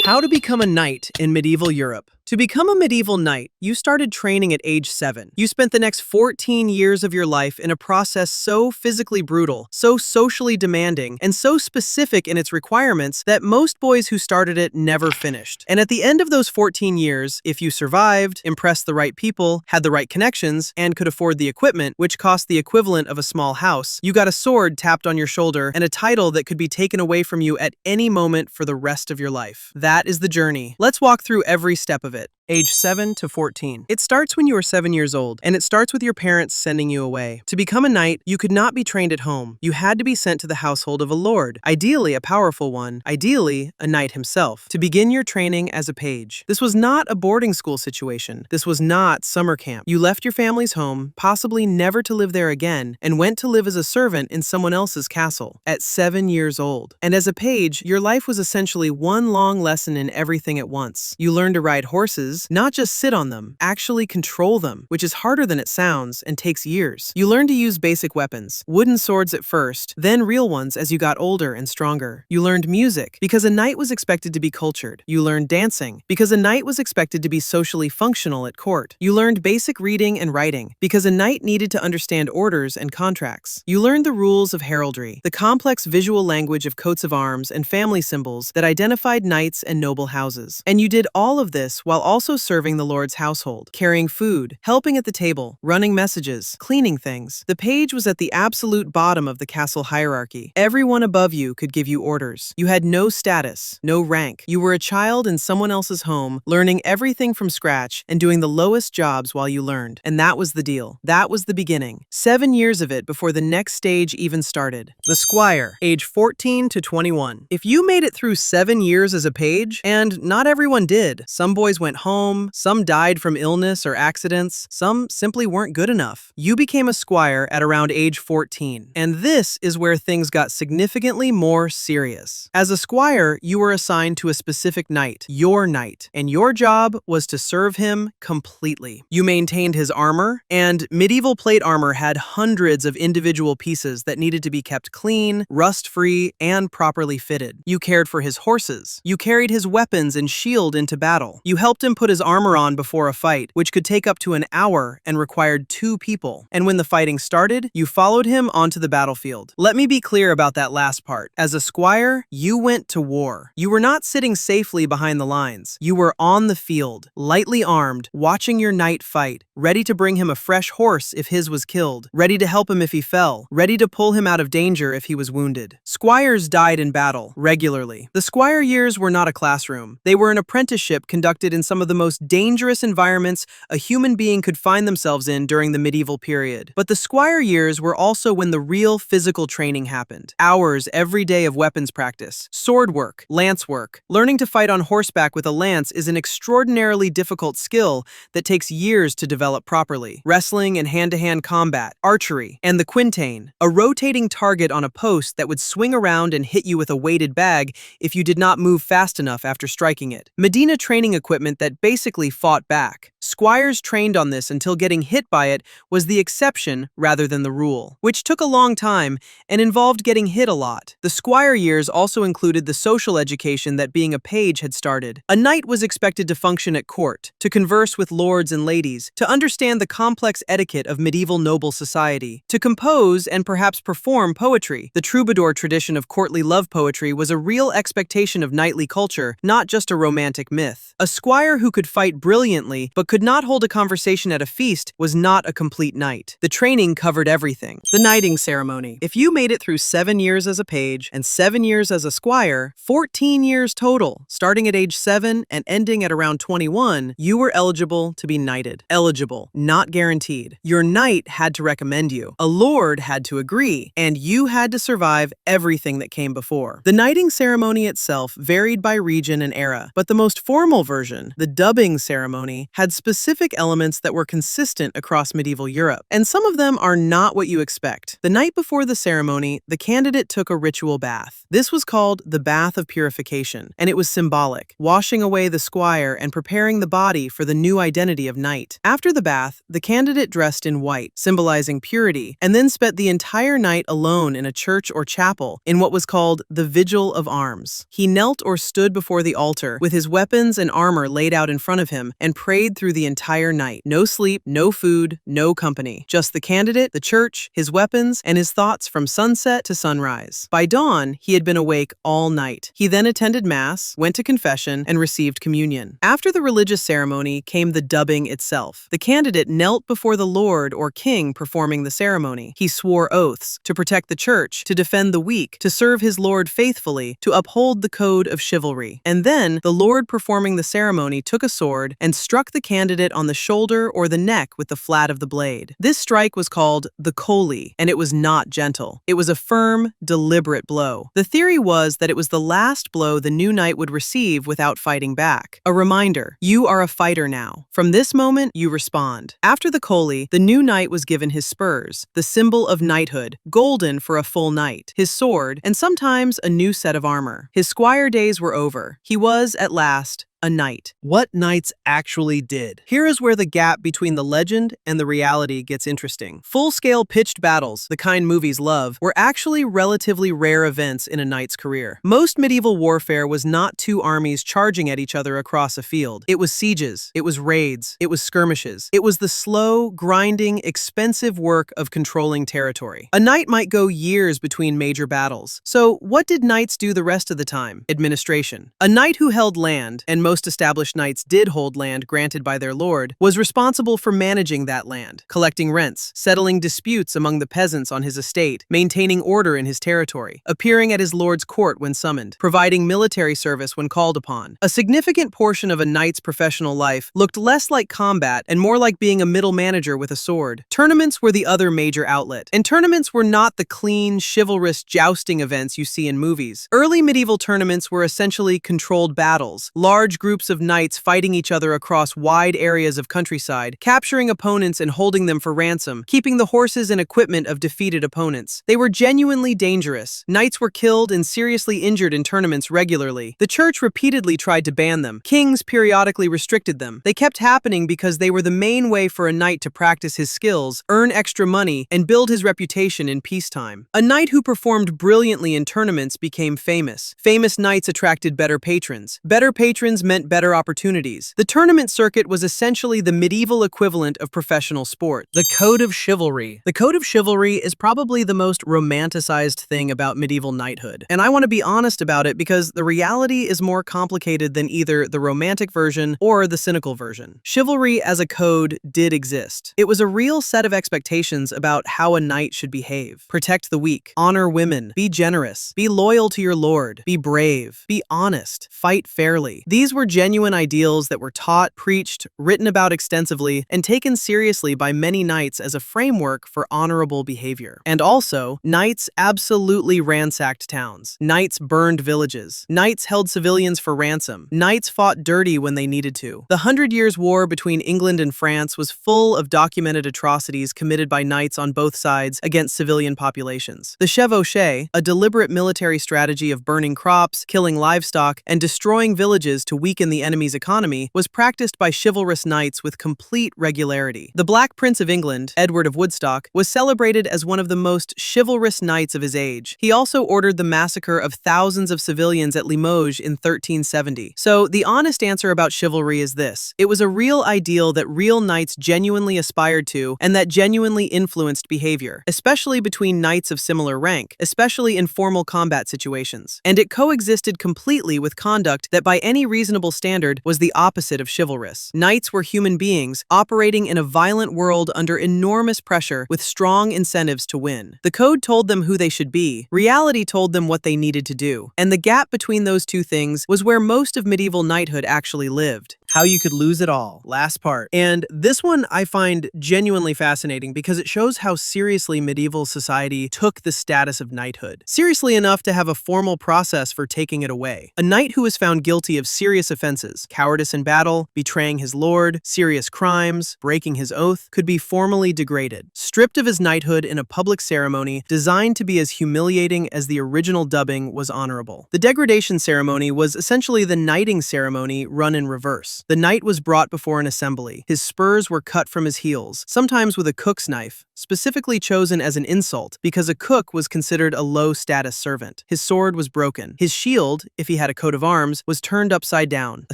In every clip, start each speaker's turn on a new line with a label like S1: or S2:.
S1: How to become a knight in medieval Europe. To become a medieval knight, you started training at age 7. You spent the next 14 years of your life in a process so physically brutal, so socially demanding, and so specific in its requirements that most boys who started it never finished. And at the end of those 14 years, if you survived, impressed the right people, had the right connections, and could afford the equipment, which cost the equivalent of a small house, you got a sword tapped on your shoulder and a title that could be taken away from you at any moment for the rest of your life. That is the journey. Let's walk through every step of it. Age 7 to 14. It starts when you are 7 years old, and it starts with your parents sending you away. To become a knight, you could not be trained at home. You had to be sent to the household of a lord, ideally a powerful one, ideally a knight himself, to begin your training as a page. This was not a boarding school situation. This was not summer camp. You left your family's home, possibly never to live there again, and went to live as a servant in someone else's castle at 7 years old. And as a page, your life was essentially one long lesson in everything at once. You learned to ride horses, not just sit on them, actually control them, which is harder than it sounds and takes years. You learned to use basic weapons, wooden swords at first, then real ones as you got older and stronger. You learned music, because a knight was expected to be cultured. You learned dancing, because a knight was expected to be socially functional at court. You learned basic reading and writing, because a knight needed to understand orders and contracts. You learned the rules of heraldry, the complex visual language of coats of arms and family symbols that identified knights and noble houses. And you did all of this while also serving the lord's household, carrying food, helping at the table, running messages, cleaning things. The page was at the absolute bottom of the castle hierarchy. Everyone above you could give you orders. You had no status, no rank. You were a child in someone else's home, learning everything from scratch and doing the lowest jobs while you learned. And that was the deal. That was the beginning. 7 years of it before the next stage even started. The Squire, age 14 to 21. If you made it through 7 years as a page, and not everyone did, some boys went home, some died from illness or accidents, some simply weren't good enough. You became a squire at around age 14. And this is where things got significantly more serious. As a squire, you were assigned to a specific knight, your knight, and your job was to serve him completely. You maintained his armor, and medieval plate armor had hundreds of individual pieces that needed to be kept clean, rust-free, and properly fitted. You cared for his horses. You carried his weapons and shield into battle. You helped him put his armor on before a fight, which could take up to an hour and required 2 people. And when the fighting started, you followed him onto the battlefield. Let me be clear about that last part. As a squire, you went to war. You were not sitting safely behind the lines. You were on the field, lightly armed, watching your knight fight, ready to bring him a fresh horse if his was killed, ready to help him if he fell, ready to pull him out of danger if he was wounded. Squires died in battle, regularly. The squire years were not a classroom. They were an apprenticeship conducted in some of the most dangerous environments a human being could find themselves in during the medieval period. But the squire years were also when the real physical training happened. Hours every day of weapons practice, sword work, lance work. Learning to fight on horseback with a lance is an extraordinarily difficult skill that takes years to develop properly. Wrestling and hand-to-hand combat, archery, and the quintain, a rotating target on a post that would swing around and hit you with a weighted bag if you did not move fast enough after striking it. Medina training equipment that basically fought back. Squires trained on this until getting hit by it was the exception rather than the rule, which took a long time and involved getting hit a lot. The squire years also included the social education that being a page had started. A knight was expected to function at court, to converse with lords and ladies, to understand the complex etiquette of medieval noble society, to compose and perhaps perform poetry. The troubadour tradition of courtly love poetry was a real expectation of knightly culture, not just a romantic myth. A squire who could fight brilliantly but could not hold a conversation at a feast was not a complete knight. The training covered everything. The knighting ceremony. If you made it through 7 years as a page and 7 years as a squire, 14 years total, starting at age 7 and ending at around 21, you were eligible to be knighted. Eligible, not guaranteed. Your knight had to recommend you. A lord had to agree, and you had to survive everything that came before. The knighting ceremony itself varied by region and era, but the most formal version, the dubbing ceremony, had specific elements that were consistent across medieval Europe, and some of them are not what you expect. The night before the ceremony, the candidate took a ritual bath. This was called the Bath of Purification, and it was symbolic, washing away the squire and preparing the body for the new identity of knight. After the bath, the candidate dressed in white, symbolizing purity, and then spent the entire night alone in a church or chapel in what was called the Vigil of Arms. He knelt or stood before the altar with his weapons and armor laid out in front of him and prayed through the entire night. No sleep, no food, no company. Just the candidate, the church, his weapons, and his thoughts from sunset to sunrise. By dawn, he had been awake all night. He then attended Mass, went to confession, and received communion. After the religious ceremony came the dubbing itself. The candidate knelt before the Lord or King performing the ceremony. He swore oaths to protect the church, to defend the weak, to serve his Lord faithfully, to uphold the code of chivalry. And then, the Lord performing the ceremony took a sword and struck the candidate on the shoulder or the neck with the flat of the blade. This strike was called the colli, and it was not gentle. It was a firm, deliberate blow. The theory was that it was the last blow the new knight would receive without fighting back. A reminder, you are a fighter now. From this moment, you respond. After the colli, the new knight was given his spurs, the symbol of knighthood, golden for a full knight, his sword, and sometimes a new set of armor. His squire days were over. He was, at last, a knight. What knights actually did. Here is where the gap between the legend and the reality gets interesting. Full-scale pitched battles, the kind movies love, were actually relatively rare events in a knight's career. Most medieval warfare was not two armies charging at each other across a field. It was sieges, it was raids, it was skirmishes. It was the slow, grinding, expensive work of controlling territory. A knight might go years between major battles. So what did knights do the rest of the time? Administration. A knight who held land, and most established knights did hold land granted by their lord, was responsible for managing that land, collecting rents, settling disputes among the peasants on his estate, maintaining order in his territory, appearing at his lord's court when summoned, providing military service when called upon. A significant portion of a knight's professional life looked less like combat and more like being a middle manager with a sword. Tournaments were the other major outlet, and tournaments were not the clean, chivalrous jousting events you see in movies. Early medieval tournaments were essentially controlled battles, large groups of knights fighting each other across wide areas of countryside, capturing opponents and holding them for ransom, keeping the horses and equipment of defeated opponents. They were genuinely dangerous. Knights were killed and seriously injured in tournaments regularly. The church repeatedly tried to ban them. Kings periodically restricted them. They kept happening because they were the main way for a knight to practice his skills, earn extra money, and build his reputation in peacetime. A knight who performed brilliantly in tournaments became famous. Famous knights attracted better patrons. Better patrons meant better opportunities. The tournament circuit was essentially the medieval equivalent of professional sport. The Code of Chivalry. The Code of Chivalry is probably the most romanticized thing about medieval knighthood. And I want to be honest about it because the reality is more complicated than either the romantic version or the cynical version. Chivalry as a code did exist. It was a real set of expectations about how a knight should behave. Protect the weak, honor women, be generous, be loyal to your lord, be brave, be honest, fight fairly. These were genuine ideals that were taught, preached, written about extensively, and taken seriously by many knights as a framework for honorable behavior. And also, knights absolutely ransacked towns. Knights burned villages. Knights held civilians for ransom. Knights fought dirty when they needed to. The 100 Years' War between England and France was full of documented atrocities committed by knights on both sides against civilian populations. The chevauchée, a deliberate military strategy of burning crops, killing livestock, and destroying villages to weaken the enemy's economy, was practiced by chivalrous knights with complete regularity. The Black Prince of England, Edward of Woodstock, was celebrated as one of the most chivalrous knights of his age. He also ordered the massacre of thousands of civilians at Limoges in 1370. So the honest answer about chivalry is this: it was a real ideal that real knights genuinely aspired to and that genuinely influenced behavior, especially between knights of similar rank, especially in formal combat situations. And it coexisted completely with conduct that by any reasonable standard was the opposite of chivalrous. Knights were human beings operating in a violent world under enormous pressure with strong incentives to win. The code told them who they should be, reality told them what they needed to do, and the gap between those two things was where most of medieval knighthood actually lived. how you could lose it all. Last part. And this one I find genuinely fascinating because it shows how seriously medieval society took the status of knighthood. Seriously enough to have a formal process for taking it away. A knight who was found guilty of serious offenses, cowardice in battle, betraying his lord, serious crimes, breaking his oath, could be formally degraded, stripped of his knighthood in a public ceremony designed to be as humiliating as the original dubbing was honorable. The degradation ceremony was essentially the knighting ceremony run in reverse. The knight was brought before an assembly. His spurs were cut from his heels, sometimes with a cook's knife, specifically chosen as an insult because a cook was considered a low-status servant. His sword was broken. His shield, if he had a coat of arms, was turned upside down, a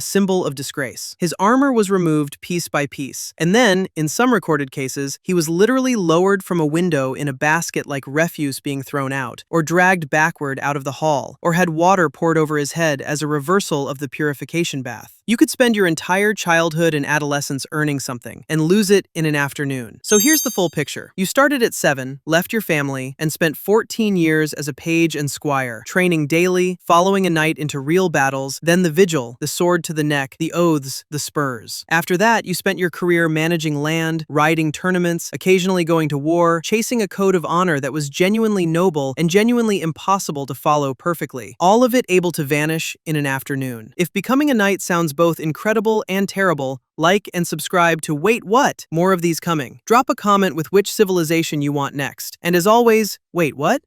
S1: symbol of disgrace. His armor was removed piece by piece. And then, in some recorded cases, he was literally lowered from a window in a basket like refuse being thrown out, or dragged backward out of the hall, or had water poured over his head as a reversal of the purification bath. You could spend your entire childhood and adolescence earning something, and lose it in an afternoon. So here's the full picture. You started at 7, left your family, and spent 14 years as a page and squire, training daily, following a knight into real battles, then the vigil, the sword to the neck, the oaths, the spurs. After that, you spent your career managing land, riding tournaments, occasionally going to war, chasing a code of honor that was genuinely noble and genuinely impossible to follow perfectly. All of it able to vanish in an afternoon. If becoming a knight sounds both incredible and terrible, like and subscribe to Wait What? More of these coming. Drop a comment with which civilization you want next. And as always, wait what?